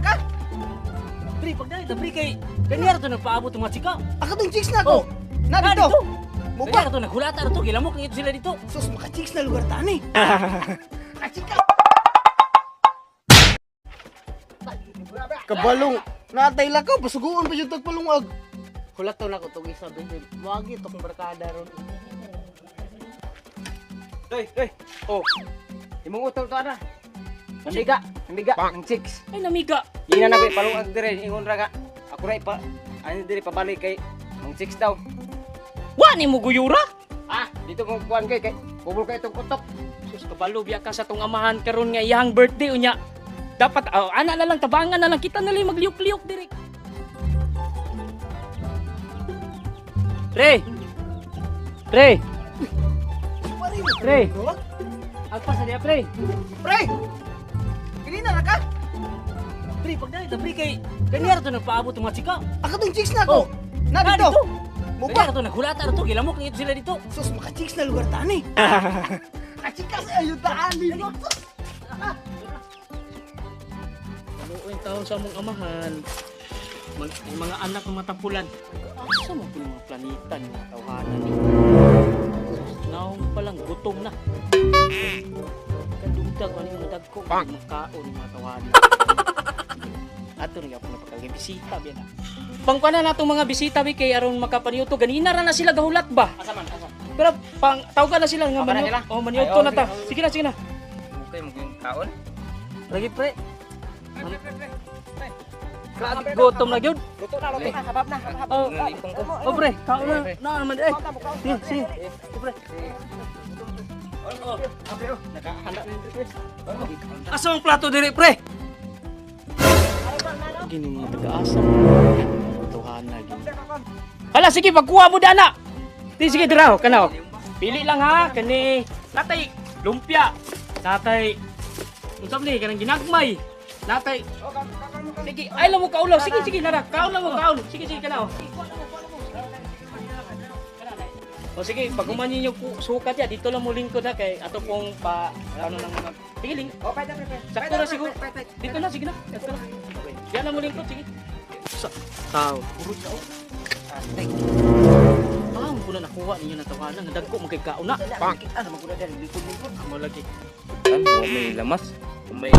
ka? Pre, pag dahil pre kay kanyara to nagpaabot ng mga chika. Ako tong chicks na ko. Na dito. Mo Kanyara ba? to naghulata na to, gilamok na ito sila dito. Sus, maka-chicks na lugar tani. Kachika. Kabalong. Natay lakaw, pasuguan pa yung tagpalungag. Hulat to na ko itong isa, baby. Wagi itong barkada ron. Doy. Oh. Imong utol to ana. Namiga, ang chicks. Ay, namiga. Ina na koy palungag dire ingon ra ka. Ako ra ipa ano dire pabalik kay ang chicks daw. Wani mo guyura? Ah, dito kung kuan kay kubol kay itong kutok. Sus, kabalo biya ka sa tong amahan karon nga iyang birthday unya. Dapat ana na lang tabangan na lang kita na lang magliuk-liuk diri. Pre. Pre. Alpa sa dia pre. Pre! Kini na ka? Pre, pag dahil pre kay kanyara to nagpaabot ng mga chika. Ako tong chicks na ko. Na dito. Mo ba? Kanyara to naghulata na to, gilamok na ito sila dito. Sus, maka-chicks na lugar tani. Kachika sa ayutaan dito. Kaluoy taon sa mong amahan. Ang mga anak ng matapulan. Asa mo po yung mga planeta ng mga tawhanan ni? Naong palang gutom na. Kadugdag ano yung dagko magkaon ng mga tawhanan. Ato rin ako napagkagibisita biya na. Pangkwana na itong mga bisita bi kay aron makapaniuto. Ganina ra na sila gahulat ba? Asa man? Pero pang tawagan na sila nga Okay na sila? maniuto Ay, na ta. okay. Sige na. Okay mo yung kaon. Lagi pre. Grabe gutom na gyud. Luto na, habab na. Oh, Ipong ko. oh pre, kaon na naman eh. Sige. Pre. Nakahanda na dito. Asa ang plato diri pre? Gini mga taga-asa. Tuhan na gini. Hala sige pagkuha mo dana. Sige dira kanaw. Pili lang ha kani natay lumpia. Natay unsam ni kanang ginagmay. Natay sige ay lang mo kaulaw. Sige nara. Kaulaw mo. Sige kanaw. O sige, pag umanyin yung sukat ya, dito lang mo lingkod ha, kay ato pong ano nang mga, sige ling, Oh, pwede. sakto na siguro, dito na, sige na, sakto na, yan lang mo lingkod, sige. Tao, urot ka o. Ang pula nakuha ninyo na tawanan, nadagko magkagkaon na. Ano magkula dyan, likod-likod. Amo lagi. Kung may lamas, kung may